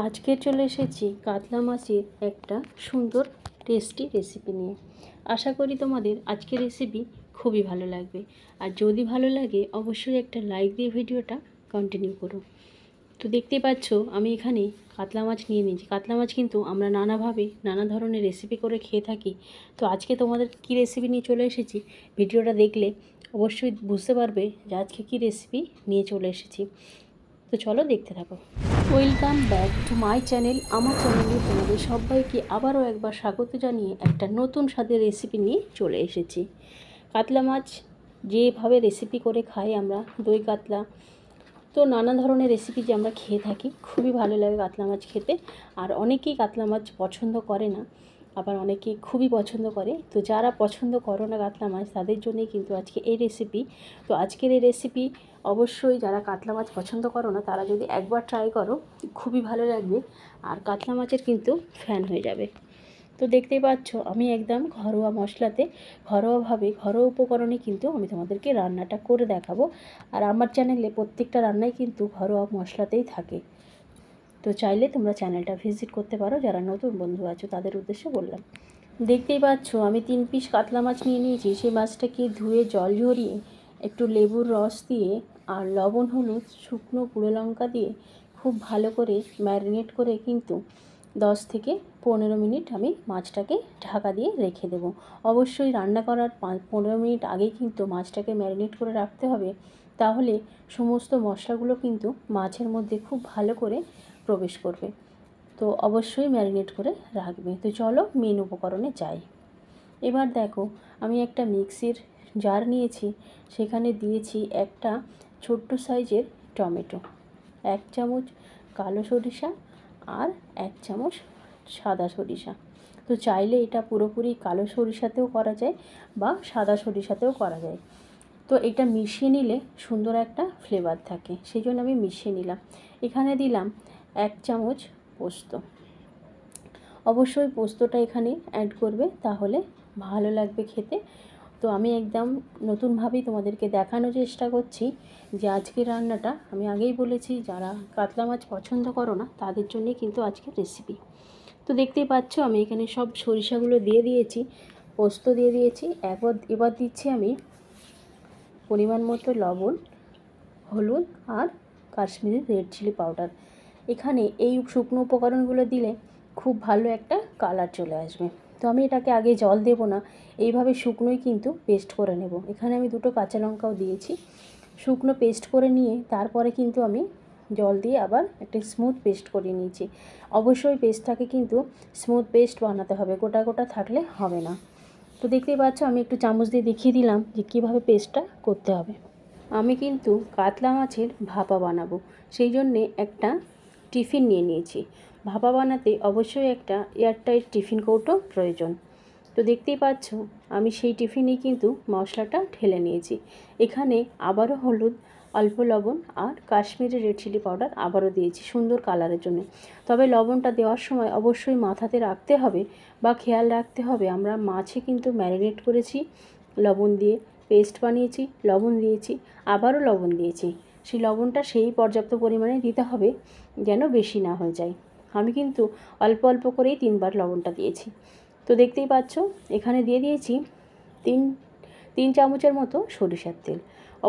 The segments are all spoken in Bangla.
আজকে চলে এসেছি কাতলা মাছের একটা সুন্দর টেস্টি রেসিপি নিয়ে। আশা করি তোমাদের আজকের রেসিপি খুবই ভালো লাগবে। আর যদি ভালো লাগে অবশ্যই একটা লাইক দিয়ে ভিডিওটা কন্টিনিউ করো। তো দেখতেই পাচ্ছ আমি এখানে কাতলা মাছ নিয়ে নিয়েছি। কাতলা মাছ কিন্তু আমরা নানাভাবে নানা ধরনের রেসিপি করে খেয়ে থাকি। তো আজকে তোমাদের কী রেসিপি নিয়ে চলে এসেছি ভিডিওটা দেখলে অবশ্যই বুঝতে পারবে যে আজকে কী রেসিপি নিয়ে চলে এসেছি। তো চলো দেখতে থাকো। Welcome back to my channel. আমার চ্যানেলে তোমাদের সবাইকে আবারও একবার স্বাগত জানিয়ে একটা নতুন স্বাদের রেসিপি নিয়ে চলে এসেছি। কাতলা মাছ যেভাবে রেসিপি করে খাই আমরা, দই কাতলা, তো নানা ধরনের রেসিপি যে আমরা খেয়ে থাকি, খুবই ভালো লাগে কাতলা মাছ খেতে। আর অনেকেই কাতলা মাছ পছন্দ করে না, আবার অনেকেই খুবই পছন্দ করে। তো যারা পছন্দ করো না কাতলা মাছ তাদের জন্যই কিন্তু আজকে এই রেসিপি। তো আজকের এই রেসিপি অবশ্যই যারা কাতলা মাছ পছন্দ করো না তারা যদি একবার ট্রাই করো খুবই ভালো লাগবে, আর কাতলা মাছের কিন্তু ফ্যান হয়ে যাবে। তো দেখতেই পাচ্ছ আমি একদম ঘরোয়া মশলাতে, ঘরোয়াভাবে, ঘরোয়া উপকরণে কিন্তু আমি তোমাদেরকে রান্নাটা করে দেখাবো। আর আমার চ্যানেলে প্রত্যেকটা রান্নাই কিন্তু ঘরোয়া মশলাতেই থাকে। তো চাইলে তোমরা চ্যানেলটা ভিজিট করতে পারো, যারা নতুন বন্ধু আছো তাদের উদ্দেশ্যে বললাম। দেখতেই পাচ্ছ আমি 3 পিস কাতলা মাছ নিয়ে নিয়েছি। সেই মাছটাকে ধুয়ে জল ঝরিয়ে একটু লেবুর রস দিয়ে আর লবণ, হলুদ, শুকনো গুঁড়ো লঙ্কা দিয়ে খুব ভালো করে ম্যারিনেট করে কিন্তু 10 থেকে 15 মিনিট আমি মাছটাকে ঢাকা দিয়ে রেখে দেব। অবশ্যই রান্না করার 15 মিনিট আগেই কিন্তু মাছটাকে ম্যারিনেট করে রাখতে হবে, তাহলে সমস্ত মশলাগুলো কিন্তু মাছের মধ্যে খুব ভালো করে প্রবেশ করবে। তো অবশ্যই ম্যারিনেট করে রাখবে। তো চলো মেন উপকরণে যাই। এবার দেখো আমি একটা মিক্সির জার নিয়েছি, সেখানে দিয়েছি একটা ছোট্ট সাইজের টমেটো, 1 চামচ কালো সরিষা আর 1 চামচ সাদা সরিষা। তো চাইলে এটা পুরোপুরি কালো সরিষাতেও করা যায় বা সাদা সরিষাতেও করা যায়। তো এটা মিশিয়ে নিলে সুন্দর একটা ফ্লেভার থাকে, সেই জন্য আমি মিশিয়ে নিলাম। এখানে দিলাম 1 চামচ পোস্ত। অবশ্যই পোস্তটা এখানে অ্যাড করবে, তাহলে ভালো লাগবে খেতে। তো আমি একদম নতুনভাবেই তোমাদেরকে দেখানোর চেষ্টা করছি যে আজকের রান্নাটা, আমি আগেই বলেছি যারা কাতলা মাছ পছন্দ করো না তাদের জন্যই কিন্তু আজকের রেসিপি। তো দেখতেই পাচ্ছ আমি এখানে সব সরিষাগুলো দিয়ে দিয়েছি, পোস্ত দিয়ে দিয়েছি। এবার দিচ্ছি আমি পরিমাণ মতো লবণ, হলুদ আর কাশ্মীরি রেড চিলি পাউডার। এখানে এই শুকনো উপকরণগুলো দিলে খুব ভালো একটা কালার চলে আসবে। তো আমি এটাকে আগে জল দেব না, এইভাবে শুকনোই কিন্তু পেস্ট করে নেব। এখানে আমি 2টো কাঁচা লঙ্কাও দিয়েছি, শুকনো পেস্ট করে নিয়ে তারপরে কিন্তু আমি জল দিয়ে আবার একটা স্মুথ পেস্ট করে নিয়েছি। অবশ্যই পেস্টটাকে কিন্তু স্মুথ পেস্ট বানাতে হবে, গোটা গোটা থাকলে হবে না। তো দেখতেই পাচ্ছ আমি একটু চামচ দিয়ে দেখিয়ে দিলাম যে কীভাবে পেস্টটা করতে হবে। আমি কিন্তু কাতলা মাছের ভাপা বানাবো, সেই জন্যে একটা টিফিন নিয়ে নিয়েছি। ভাপা বানাতে অবশ্যই একটা এয়ারটাইট টিফিন কৌটো প্রয়োজন। তো দেখতেই পাচ্ছ আমি সেই টিফিনেই কিন্তু মশলাটা ঢেলে নিয়েছি। এখানে আবারও হলুদ, অল্প লবণ আর কাশ্মীরি রেড চিলি পাউডার আবারও দিয়েছি সুন্দর কালারের জন্য। তবে লবণটা দেওয়ার সময় অবশ্যই মাথাতে রাখতে হবে বা খেয়াল রাখতে হবে, আমরা মাছে কিন্তু ম্যারিনেট করেছি লবণ দিয়ে, পেস্ট বানিয়েছি, লবণ দিয়েছি, আবারও লবণ দিয়েছি। সেই লবণটা সেই পর্যাপ্ত পরিমাণে দিতে হবে যেন বেশি না হয়ে যায়। আমি কিন্তু অল্প অল্প করেই 3বার লবণটা দিয়েছি। তো দেখতেই পাচ্ছ এখানে দিয়ে দিয়েছি তিন চামচের মতো সরিষার তেল।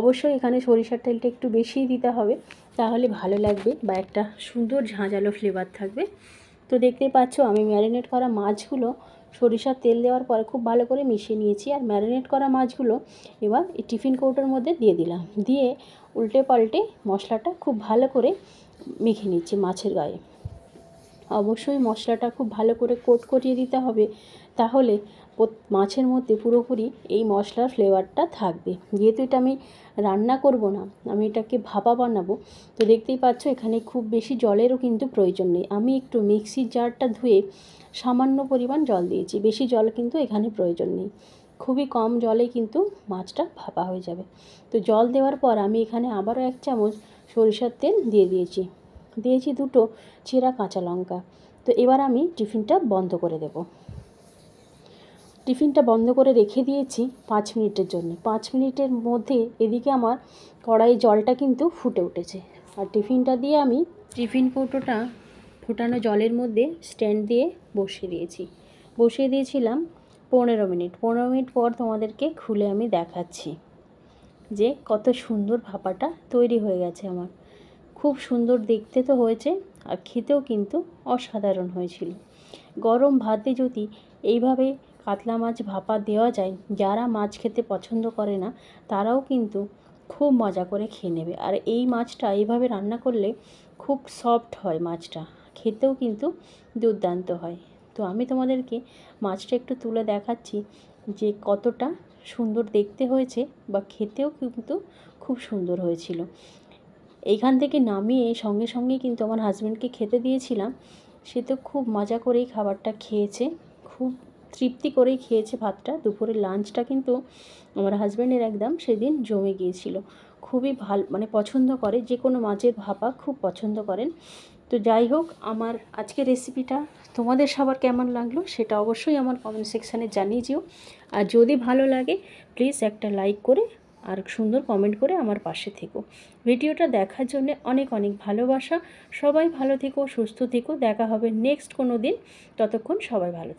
অবশ্যই এখানে সরিষার তেলটা একটু বেশিই দিতে হবে, তাহলে ভালো লাগবে বা একটা সুন্দর ঝাঁঝালো ফ্লেভার থাকবে। তো দেখতেই পাচ্ছ আমি ম্যারিনেট করা মাছগুলো সরিষার তেল দেওয়ার পরে খুব ভালো করে মিশিয়ে নিয়েছি। আর ম্যারিনেট করা মাছগুলো এবার এই টিফিন কৌটোর মধ্যে দিয়ে দিলাম, দিয়ে উল্টে পাল্টে মশলাটা খুব ভালো করে মেখে নিচ্ছি মাছের গায়ে। অবশ্যই মশলাটা খুব ভালো করে কোট করিয়ে দিতে হবে, তাহলে মাছের মধ্যে পুরোপুরি এই মশলার ফ্লেভারটা থাকবে। যেহেতু এটা আমি রান্না করব না, আমি এটাকে ভাপা বানাবো, তো দেখতেই পাচ্ছ এখানে খুব বেশি জলেরও কিন্তু প্রয়োজন নেই। আমি একটু মিক্সির জারটা ধুয়ে সামান্য পরিমাণ জল দিয়েছি, বেশি জল কিন্তু এখানে প্রয়োজন নেই। খুবই কম জলে কিন্তু মাছটা ভাপা হয়ে যাবে। তো জল দেওয়ার পর আমি এখানে আবারও 1 চামচ সরিষার তেল দিয়ে দিয়েছি, 2টো চেরা কাঁচা লঙ্কা। তো এবার আমি টিফিনটা বন্ধ করে দেব। টিফিনটা বন্ধ করে রেখে দিয়েছি 5 মিনিটের জন্য। 5 মিনিটের মধ্যে এদিকে আমার কড়াই জলটা কিন্তু ফুটে উঠেছে। আর টিফিনটা দিয়ে আমি টিফিন কৌটোটা ফোটানো জলের মধ্যে স্ট্যান্ড দিয়ে বসিয়ে দিয়েছিলাম 15 মিনিট। 15 মিনিট পর তোমাদেরকে খুলে আমি দেখাচ্ছি যে কত সুন্দর ভাপাটা তৈরি হয়ে গেছে আমার। খুব সুন্দর দেখতে তো হয়েছে, আর খেতেও কিন্তু অসাধারণ হয়েছিল। গরম ভাতে যদি এইভাবে কাতলা মাছ ভাপা দেওয়া যায়, যারা মাছ খেতে পছন্দ করে না তারাও কিন্তু খুব মজা করে খেয়ে নেবে। আর এই মাছটা এইভাবে রান্না করলে খুব সফট হয়, মাছটা খেতেও কিন্তু দুর্দান্ত হয়। তো আমি তোমাদেরকে মাছটা একটু তুলে দেখাচ্ছি যে কতটা সুন্দর দেখতে হয়েছে, বা খেতেও কিন্তু খুব সুন্দর হয়েছিল। এইখান থেকে নামিয়ে সঙ্গে সঙ্গে কিন্তু আমার হাজব্যান্ডকে খেতে দিয়েছিলাম। সে তো খুব মজা করেই খাবারটা খেয়েছে, খুব তৃপ্তি করেই খেয়েছে ভাতটা। দুপুরের লাঞ্চটা কিন্তু আমার হাজব্যান্ডের একদম সেদিন জমে গিয়েছিল। খুবই পছন্দ করে, যে কোনো মাছের ভাপা খুব পছন্দ করেন। তো যাই হোক, আমার আজকের রেসিপিটা তোমাদের সবার কেমন লাগলো সেটা অবশ্যই আমার কমেন্ট সেকশানে জানিয়ে দিও। আর যদি ভালো লাগে প্লিজ একটা লাইক করে আর সুন্দর কমেন্ট করে আমার পাশে থেকো। ভিডিওটা দেখার জন্য অনেক অনেক ভালোবাসা। সবাই ভালো থেকো, সুস্থ থেকো। দেখা হবে নেক্সট কোনো দিন। ততক্ষণ সবাই ভালো থেকো।